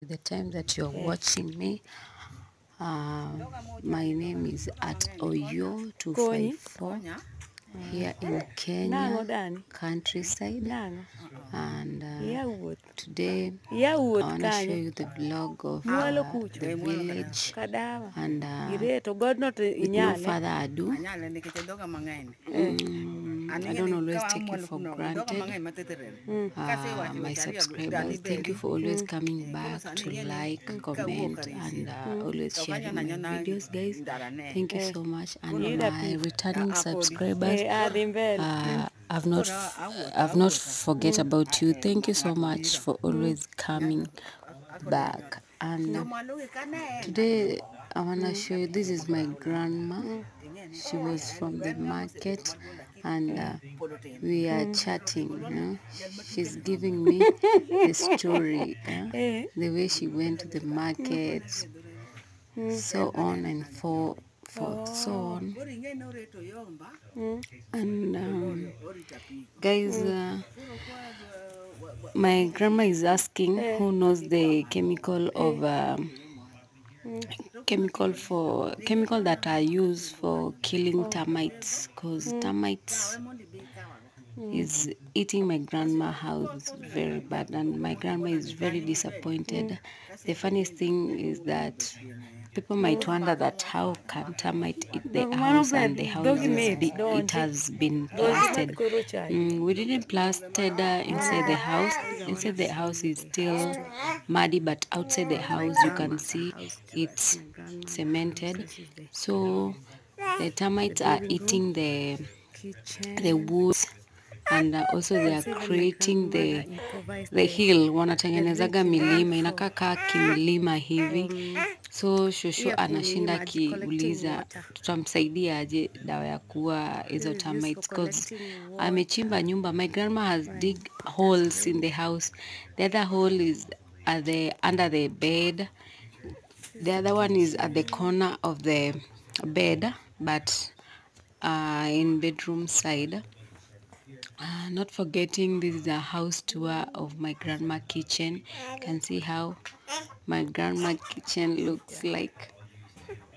The time that you're watching me, my name is at Oyo 254 here in Kenya countryside, and today I want to show you the vlog of the village, and with no further ado, I don't always take it for granted. My subscribers, thank you for always coming back to like, comment, and always sharing my videos, guys. Thank you so much. And my returning subscribers, I've not forget about you. Thank you so much for always coming back. And today I want to show you, this is my grandma. She was from the market, and we are chatting. She's giving me the story, the way she went to the market, so on and forth, so on. And guys, my grandma is asking who knows the chemical that are used for killing termites, because termites is eating my grandma house very bad, and my grandma is very disappointed. The funniest thing is that people might wonder that how can termite eat the house, and the house it has been plastered. We didn't plastered inside the house. Inside the house is still muddy, but outside the house you can see it's cemented. So the termites are eating the woods, and also they are creating the hill. Wanatengenezaga milima, inakaa kaa kimilima hivi. So shosho anashinda akiuliza tutamsaidia aje dawa ya kuua hizo termites, because amechimba nyumba. My grandma has dig holes in the house. The other hole is under the bed. The other one is at the corner of the bed, but in bedroom side. Not forgetting, this is a house tour of my grandma kitchen. You can see how my grandma kitchen looks like.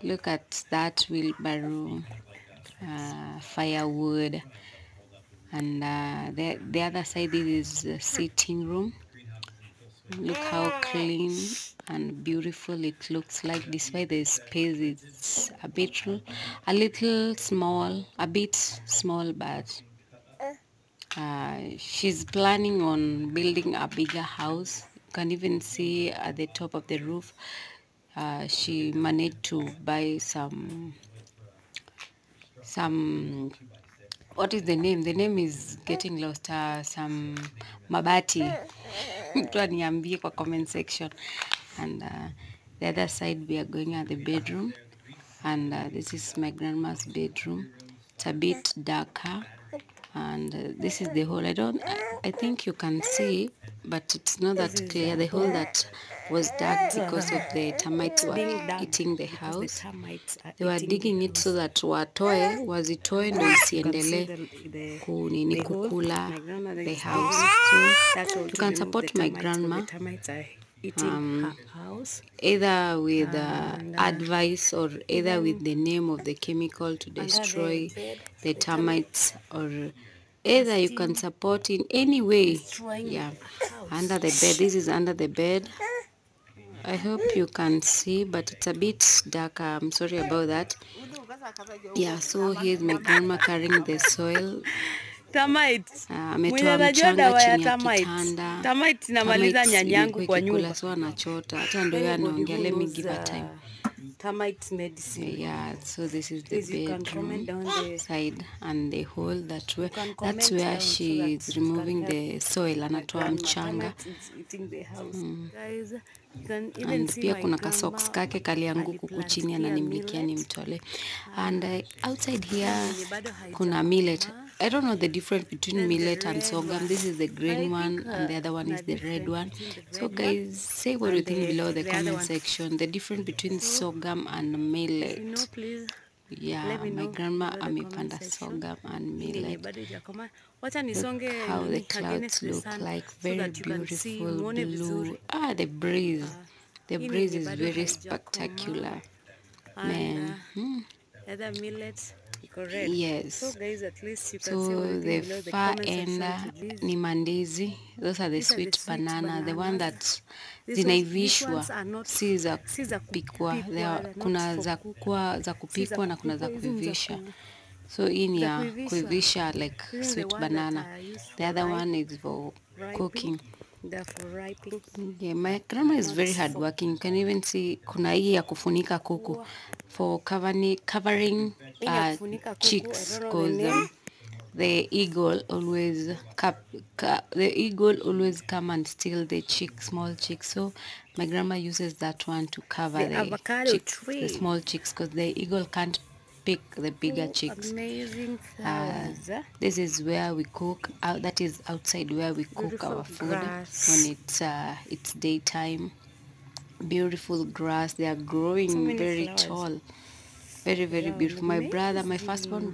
Look at that wheelbarrow, firewood, and the other side, this is the sitting room. Look how clean and beautiful it looks like, despite the space is a little small, a bit small, but she's planning on building a bigger house. You can even see at the top of the roof, she managed to buy some, what is the name? The name is getting lost. Some mabati. Mtu aniambie kwa comment section. And the other side, we are going at the bedroom, and this is my grandma's bedroom. It's a bit darker, and this is the hole. I think you can see, but it's not that clear. The hole that was dug because of the termites were eating the house. They were digging it so that wazitoe ndo isiendelee kukula the house. So you can support my grandma either with advice, or either with the name of the chemical to destroy the termites, or either you can support in any way. Yeah, under the bed. This is under the bed. I hope you can see, but it's a bit darker. I'm sorry about that. Yeah, so here's my grandma carrying the soil. Ametoa mchanga chini ya kitanda. Termites imekuwa ikikula, so anachota. Hata ndio yeye anaongea, let me give her time. Termites medicine. Yeah, so this is the bedroom side, and the hole that's where she is removing the soil. Anatoa mchanga. And pia kuna kasocks kake kalianguka huku chini, ananimlikia nimtole. And outside here kuna millet. I don't know the difference between millet and sorghum. This is the green one, and the other one is the red one. So guys, say what you think below the comment section. The difference between sorghum and millet. Yeah, my grandma amepanda sorghum and millet. Look how the clouds look like, very beautiful blue. The breeze. The breeze is very spectacular, man. Other millets red. Yes. So guys, at least you can see So everything the below the far comment end section to this. ni mandizi. Those are the These are sweet banana. The one that these ones zinaivishwa are not si za si za kupikwa. they're Kuna not za for za si za kupikwa na kuna za kupikwa, hizi ni za kuivisha. So hii ni za ya kuivishwa. kuivisha like This is the sweet one that banana. I use The for other one is for cooking. They're for ripening. Yeah, my grandma is Not very for- hardworking. You can even see kuna hii ya kufunika kuku for covering Hii ni ya kufunika kuku, I chicks, don't know the because name. the eagle always come and steal the small chicks. So my grandma uses that one to cover The the avocado chicks, tree. the small chicks, because the eagle can't pick the bigger chicks. Amazing flowers. This is where we cook. That is outside where we cook Beautiful our food grass. when it's daytime. Beautiful grass. They are growing So many very flowers. tall, very Wow, beautiful. My brother, my amazing. firstborn brother.